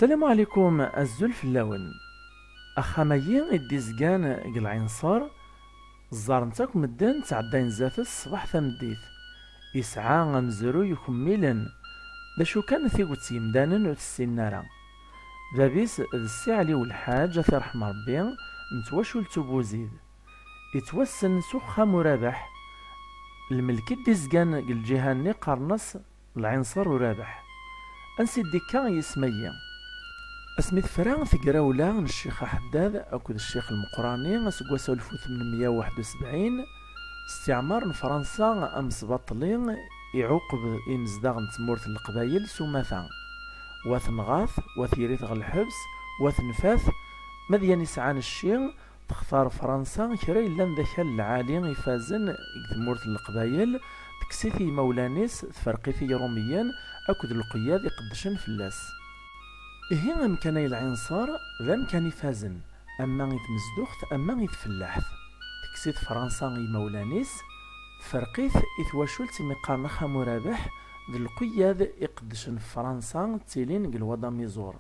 السلام عليكم الزلف اللون اخاميين الديزكان قلعينصار زارنتك مدن تعدين زات الصباح ثمديت يسعى مزرو يكملن داشو كان ثيقوت يمدانن وتسينارا ذابيس السي علي والحاج في رحمة ربي نتواشو لتبوزيد يتوسن سوخا مرابح الملك الديزكان الجهاني قرنص العنصر ورابح انسي ديكا يسميا اسمي فران في قراولة الشيخ حداد اكد الشيخ المقراني اسقواس 1871 استعمار فرنسا امس بطلين يعوقب امزداغ تمورت القبايل سمثا واثنغاث وثيريث الحبس واثنفاث مديان يسعان الشيخ تختار فرنسا كرا إلا ذاك العالي يفازن تمورت القبايل تكسيثي مولانيس تفرقيثي روميا اكد القياد يقدشن فلاس إيه أمكاني العنصار ذا أمكاني فازن أما يتمزدوخت أما يتفلاحت تكسيت فرنسا مولانيس فرقيث إثواشولت مقارنخا مرابح ذي القياد يقدشن في فرنسا تيلين قلوضا ميزور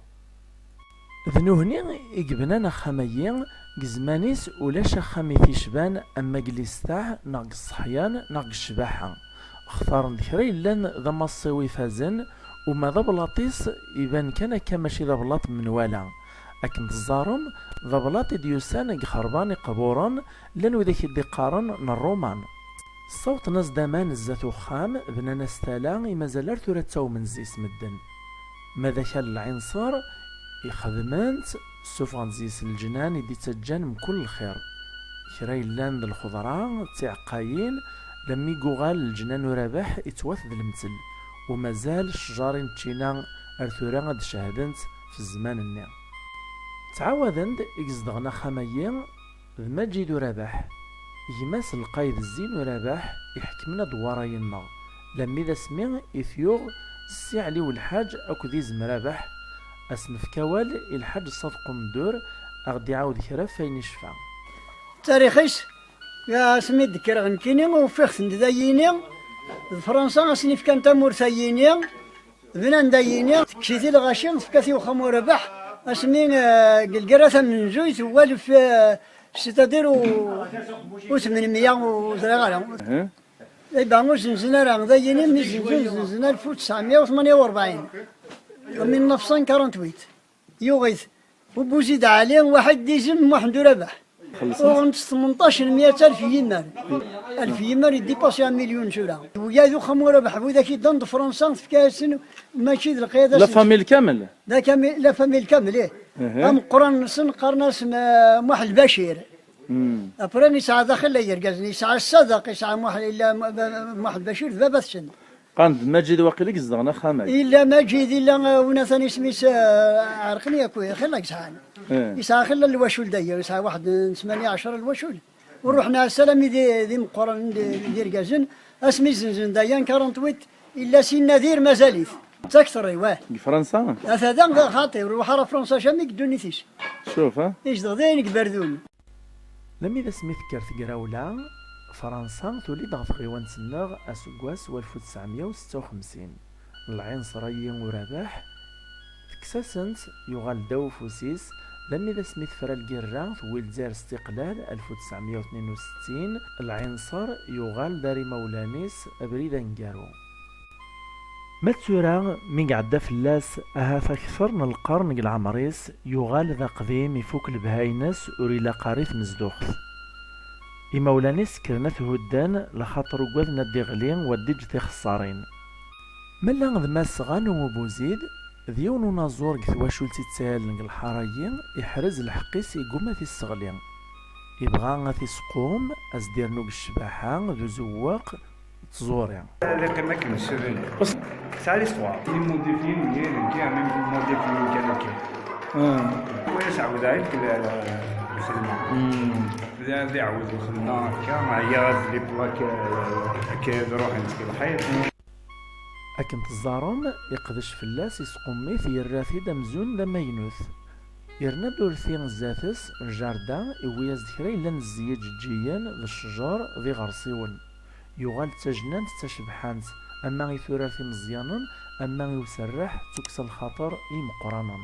ذنوهني إقبنانا خاميين قزمانيس ولاش خامي تيشبان أما قليستاع ناق الصحيان ناق الشباحة اختار ذكري لان ذا مصيوي فازن وما ذا بلاطيس يبان كان كماشي ذا بلاط من والا لكن تزارم ذا بلاط ديوسان خربان قبورا لانو ذاك يدي قارن الرومان الصوت ناس دامان الزاتو خام بنانا ستالا مازال ثلاثة من زيس مدن ماذا كان العنصار يخدمانت سوفغان زيس الجنان يدي تجان من كل خير كراي لان ذا الخضراء تعقايين لما يقوغال الجنان ورابح يتوث ذا المثل ومازال الشجارين تشينا ارثورا غاد شاهدنت في الزمان النير تعاودند يقصدغنا خاميين المجد ورابح يماس القايد الزين ورابح يحكمنا دوارينا لما ذا سمي إثيوغ السي علي والحاج اكو ذي زمرابح اسنف كوال الحاج صدق مدور اغدي عاود كرا فين يشفع تاريخيس يا سمي ذكر غنكيني وفيخ نداييني فرنسا سنيف كانت مرثييني بنان داييني كشيتي الغاشين فكاثي وخمو ربح اسمي قلقراثة من زويت والف ستادير و 800 وزرغالة اي بانو زنزنا راه داييني من زنزنا 1948 من 1948 يوغيث وبوزيد عليه واحد ديزم واحد ربح وغنت 18,000 يمار 1000 يمار يديباسي 1,000,000 شورا ويا ذو خمو ربح وذاك يدند فرنسا في كاسن ماشي القياده لا فاميل كامل لا كامل لا فاميل كامل ايه ام قران سن قرناس واحد البشير ابراني ساعه داخل يرقزني ساعه الصدق ساعه واحد الا واحد بشير ذا سن قاند ماجد واقيلا قصدغنا خامي الا ماجد الا ونا ثاني سميس عرقني اكو خلاك ساعه يسعى خلا الوشول داير يسعى واحد 18 الوشول ورحنا السلام دي مقرن دير كازن اسمي زنزن دايان 48 الا سي نذير مازاليت تكثر ايوه فرنسا هذا خاطر وحاره فرنسا شامي دونيتيش شوف ها ايش دغدين كبردون لم اذا سميت كارت قراولا فرنسا تولد غف غيوان سناغ اسكواس 1956 العنصريين ورابح تكساسنت يغال داو فوسيس لم إذا سميت فرا القرة ولدزار استقلال 1962 العنصر يغال داري مولانيس أبريد نقارو ماتسورا من قعدا فلاس أهاف أكثر من القرن العمريس يغال ذا قديم يفوك البهاينس أوريلا قاريث مزدوخ مولانيس كرنت هدان لخاطر قوذنا الدغلين وديج خسارين ملا ذ ماسغان ومبوزيد ذيون ونازور كثواشول تتسال الحرايين يحرز الحقيس يقوم في الصغلين يبغى تيسقوم ازدير نوق الشباحة ذو زواق تزوري لكن ما كنتش بس ساعة ليستوار لي موديفيين هي كاع ميم موديفيين كانوا كي ويا سعود عيد كذا الخدمة بدا يعاود الخدمة هكا مع هي لي بلاك كي روح نسكي الحيط أكن تزارون يقدش فلاس يسقميث يراثي دمزون ذا مينوث يرنا دورثين الزاتس الجاردا يوياز ذكري لان الزياج جيان ذا الشجار ذي غرسيون يغال تجنان تشبحانت أما يثورثي مزيانا أما يسرح تكسى الخطر مقرانا